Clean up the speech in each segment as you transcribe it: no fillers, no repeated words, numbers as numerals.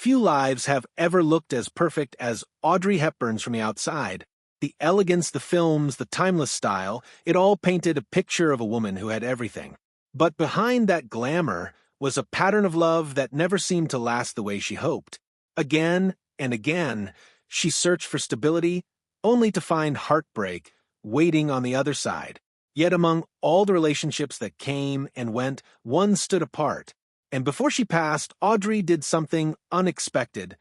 Few lives have ever looked as perfect as Audrey Hepburn's from the outside. The elegance, the films, the timeless style, it all painted a picture of a woman who had everything. But behind that glamour was a pattern of love that never seemed to last the way she hoped. Again and again, she searched for stability, only to find heartbreak waiting on the other side. Yet among all the relationships that came and went, one stood apart. And before she passed, Audrey did something unexpected.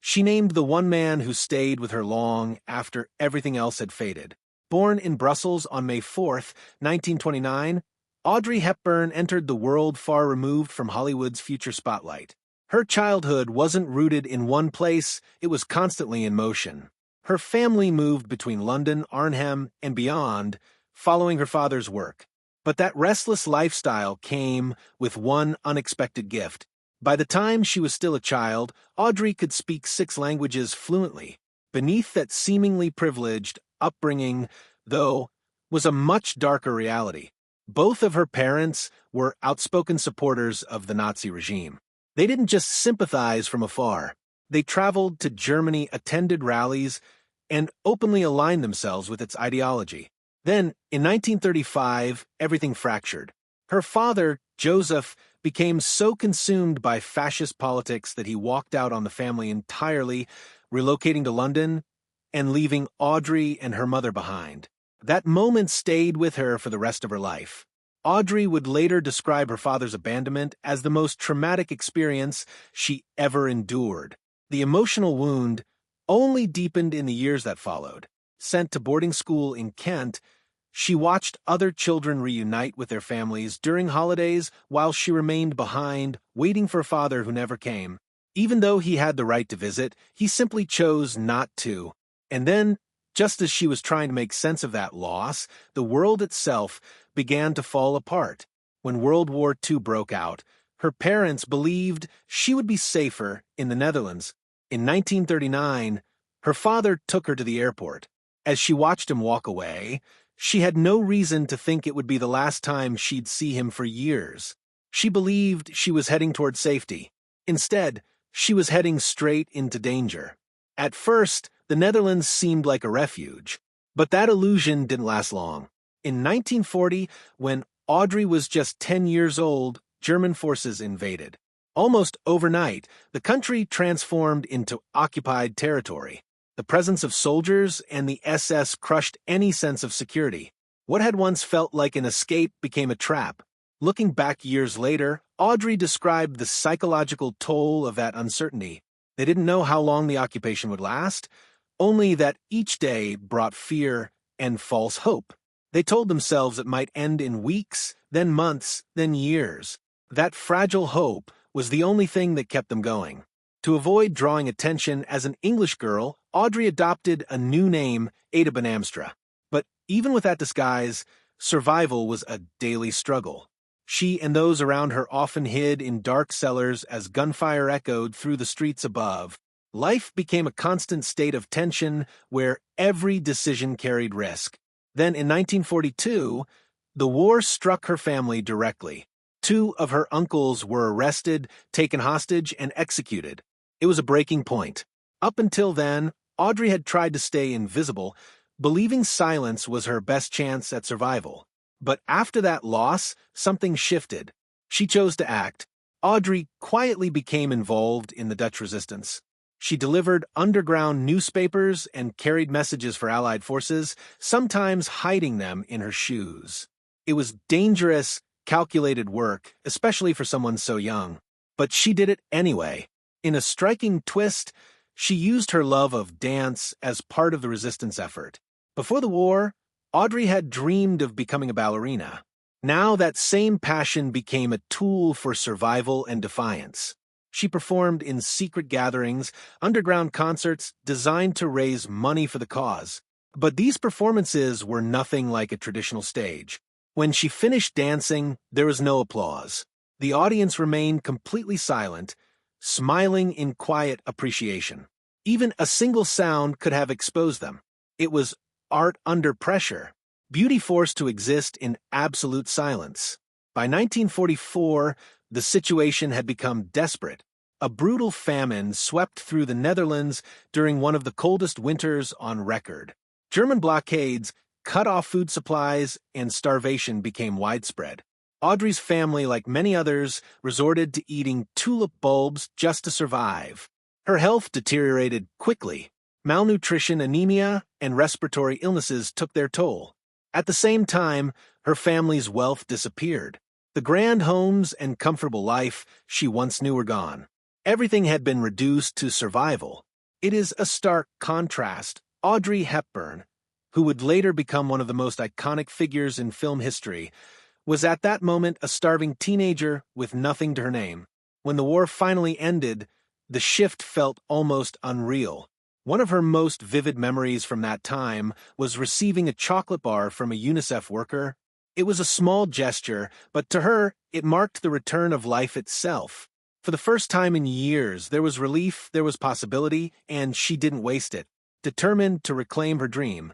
She named the one man who stayed with her long after everything else had faded. Born in Brussels on May 4th, 1929, Audrey Hepburn entered the world far removed from Hollywood's future spotlight. Her childhood wasn't rooted in one place, it was constantly in motion. Her family moved between London, Arnhem, and beyond, following her father's work. But that restless lifestyle came with one unexpected gift. By the time she was still a child, Audrey could speak 6 languages fluently. Beneath that seemingly privileged upbringing, though, was a much darker reality. Both of her parents were outspoken supporters of the Nazi regime. They didn't just sympathize from afar. They traveled to Germany, attended rallies, and openly aligned themselves with its ideology. Then, in 1935, everything fractured. Her father, Joseph, became so consumed by fascist politics that he walked out on the family entirely, relocating to London and leaving Audrey and her mother behind. That moment stayed with her for the rest of her life. Audrey would later describe her father's abandonment as the most traumatic experience she ever endured. The emotional wound only deepened in the years that followed. Sent to boarding school in Kent, she watched other children reunite with their families during holidays while she remained behind, waiting for a father who never came. Even though he had the right to visit, he simply chose not to. And then, just as she was trying to make sense of that loss, the world itself began to fall apart. When World War II broke out, her parents believed she would be safer in the Netherlands. In 1939, her father took her to the airport. As she watched him walk away, she had no reason to think it would be the last time she'd see him for years. She believed she was heading toward safety. Instead, she was heading straight into danger. At first, the Netherlands seemed like a refuge, but that illusion didn't last long. In 1940, when Audrey was just 10 years old, German forces invaded. Almost overnight, the country transformed into occupied territory. The presence of soldiers and the SS crushed any sense of security. What had once felt like an escape became a trap. Looking back years later, Audrey described the psychological toll of that uncertainty. They didn't know how long the occupation would last, only that each day brought fear and false hope. They told themselves it might end in weeks, then months, then years. That fragile hope was the only thing that kept them going. To avoid drawing attention as an English girl, Audrey adopted a new name, Ada Benamstra. But even with that disguise, survival was a daily struggle. She and those around her often hid in dark cellars as gunfire echoed through the streets above. Life became a constant state of tension where every decision carried risk. Then in 1942, the war struck her family directly. 2 of her uncles were arrested, taken hostage, and executed. It was a breaking point. Up until then, Audrey had tried to stay invisible, believing silence was her best chance at survival. But after that loss, something shifted. She chose to act. Audrey quietly became involved in the Dutch resistance. She delivered underground newspapers and carried messages for Allied forces, sometimes hiding them in her shoes. It was dangerous, calculated work, especially for someone so young. But she did it anyway. In a striking twist, she used her love of dance as part of the resistance effort. Before the war, Audrey had dreamed of becoming a ballerina. Now that same passion became a tool for survival and defiance. She performed in secret gatherings, underground concerts designed to raise money for the cause. But these performances were nothing like a traditional stage. When she finished dancing, there was no applause. The audience remained completely silent, smiling in quiet appreciation. Even a single sound could have exposed them. It was art under pressure, beauty forced to exist in absolute silence. By 1944, the situation had become desperate. A brutal famine swept through the Netherlands during one of the coldest winters on record. German blockades cut off food supplies, and starvation became widespread. Audrey's family, like many others, resorted to eating tulip bulbs just to survive. Her health deteriorated quickly. Malnutrition, anemia, and respiratory illnesses took their toll. At the same time, her family's wealth disappeared. The grand homes and comfortable life she once knew were gone. Everything had been reduced to survival. It is a stark contrast. Audrey Hepburn, who would later become one of the most iconic figures in film history, was at that moment a starving teenager with nothing to her name. When the war finally ended, the shift felt almost unreal. One of her most vivid memories from that time was receiving a chocolate bar from a UNICEF worker. It was a small gesture, but to her, it marked the return of life itself. For the first time in years, there was relief, there was possibility, and she didn't waste it. Determined to reclaim her dream,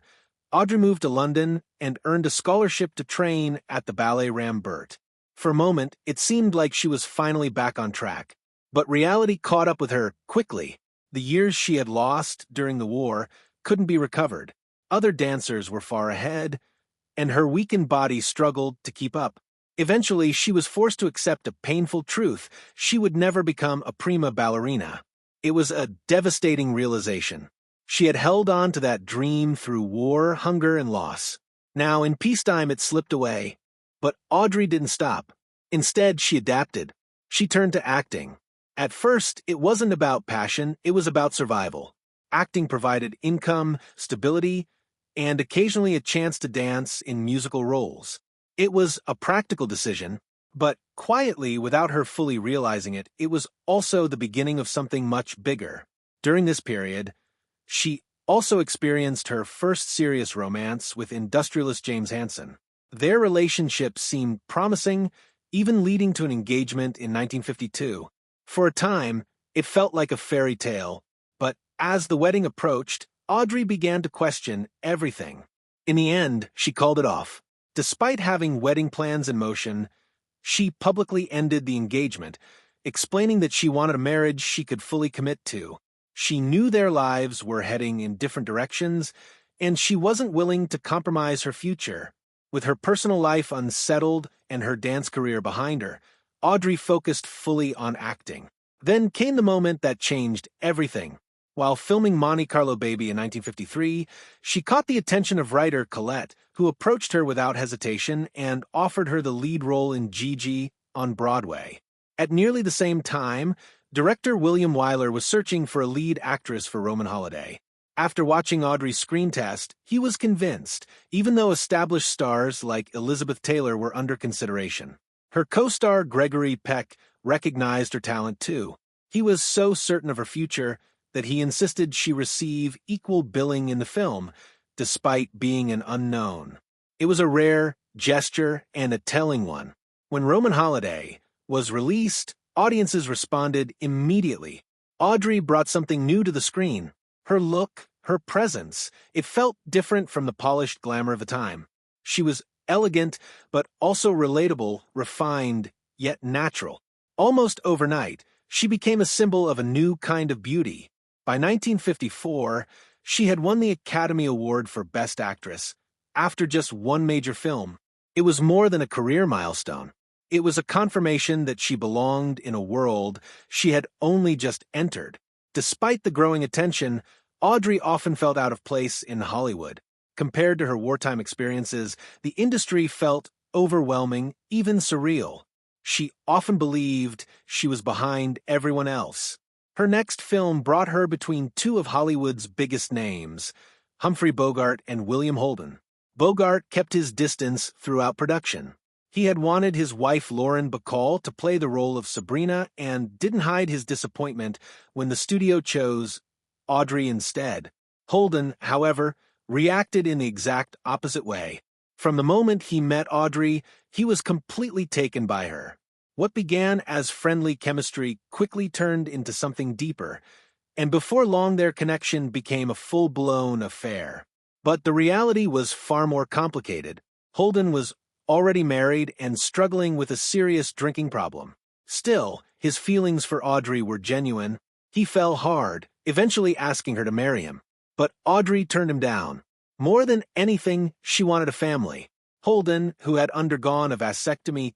Audrey moved to London and earned a scholarship to train at the Ballet Rambert. For a moment, it seemed like she was finally back on track. But reality caught up with her quickly. The years she had lost during the war couldn't be recovered. Other dancers were far ahead, and her weakened body struggled to keep up. Eventually, she was forced to accept a painful truth: she would never become a prima ballerina. It was a devastating realization. She had held on to that dream through war, hunger, and loss. Now, in peacetime, it slipped away. But Audrey didn't stop. Instead, she adapted. She turned to acting. At first, it wasn't about passion, it was about survival. Acting provided income, stability, and occasionally a chance to dance in musical roles. It was a practical decision, but quietly, without her fully realizing it, it was also the beginning of something much bigger. During this period, she also experienced her first serious romance with industrialist James Hansen. Their relationship seemed promising, even leading to an engagement in 1952. For a time, it felt like a fairy tale, but as the wedding approached, Audrey began to question everything. In the end, she called it off. Despite having wedding plans in motion, she publicly ended the engagement, explaining that she wanted a marriage she could fully commit to. She knew their lives were heading in different directions, and she wasn't willing to compromise her future. With her personal life unsettled and her dance career behind her, Audrey focused fully on acting. Then came the moment that changed everything. While filming Monte Carlo Baby in 1953, she caught the attention of writer Colette, who approached her without hesitation and offered her the lead role in Gigi on Broadway. At nearly the same time, director William Wyler was searching for a lead actress for Roman Holiday. After watching Audrey's screen test, he was convinced, even though established stars like Elizabeth Taylor were under consideration. Her co-star Gregory Peck recognized her talent too. He was so certain of her future that he insisted she receive equal billing in the film, despite being an unknown. It was a rare gesture and a telling one. When Roman Holiday was released, audiences responded immediately. Audrey brought something new to the screen. Her look, her presence, it felt different from the polished glamour of the time. She was elegant, but also relatable, refined, yet natural. Almost overnight, she became a symbol of a new kind of beauty. By 1954, she had won the Academy Award for Best Actress, after just one major film. It was more than a career milestone. It was a confirmation that she belonged in a world she had only just entered. Despite the growing attention, Audrey often felt out of place in Hollywood. Compared to her wartime experiences, the industry felt overwhelming, even surreal. She often believed she was behind everyone else. Her next film brought her between two of Hollywood's biggest names, Humphrey Bogart and William Holden. Bogart kept his distance throughout production. He had wanted his wife Lauren Bacall to play the role of Sabrina and didn't hide his disappointment when the studio chose Audrey instead. Holden, however, reacted in the exact opposite way. From the moment he met Audrey, he was completely taken by her. What began as friendly chemistry quickly turned into something deeper, and before long their connection became a full-blown affair. But the reality was far more complicated. Holden was already married and struggling with a serious drinking problem. Still, His feelings for Audrey were genuine. He fell hard, eventually asking her to marry him. But Audrey turned him down. More than anything, she wanted a family. Holden, who had undergone a vasectomy,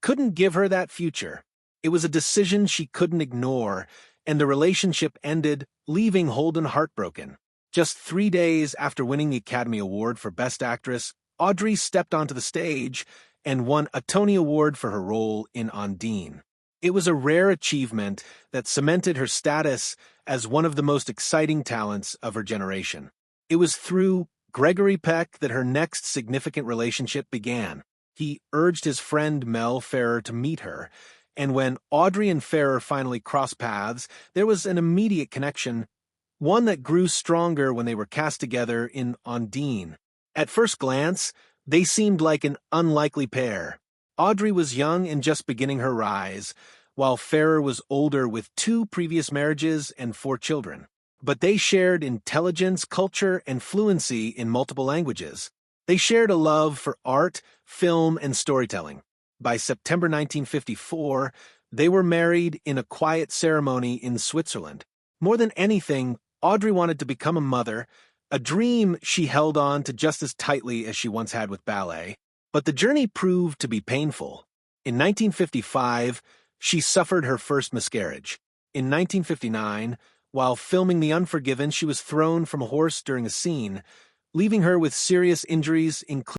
couldn't give her that future. It was a decision she couldn't ignore, and the relationship ended, leaving Holden heartbroken. Just 3 days after winning the Academy Award for Best Actress, Audrey stepped onto the stage and won a Tony Award for her role in Undine. It was a rare achievement that cemented her status as one of the most exciting talents of her generation. It was through Gregory Peck that her next significant relationship began. He urged his friend Mel Ferrer to meet her, and when Audrey and Ferrer finally crossed paths, there was an immediate connection, one that grew stronger when they were cast together in Undine. At first glance, they seemed like an unlikely pair. Audrey was young and just beginning her rise, while Ferrer was older with 2 previous marriages and 4 children. But they shared intelligence, culture, and fluency in multiple languages. They shared a love for art, film, and storytelling. By September 1954, they were married in a quiet ceremony in Switzerland. More than anything, Audrey wanted to become a mother, a dream she held on to just as tightly as she once had with ballet. But the journey proved to be painful. In 1955, she suffered her first miscarriage. In 1959, while filming The Unforgiven, she was thrown from a horse during a scene, leaving her with serious injuries, including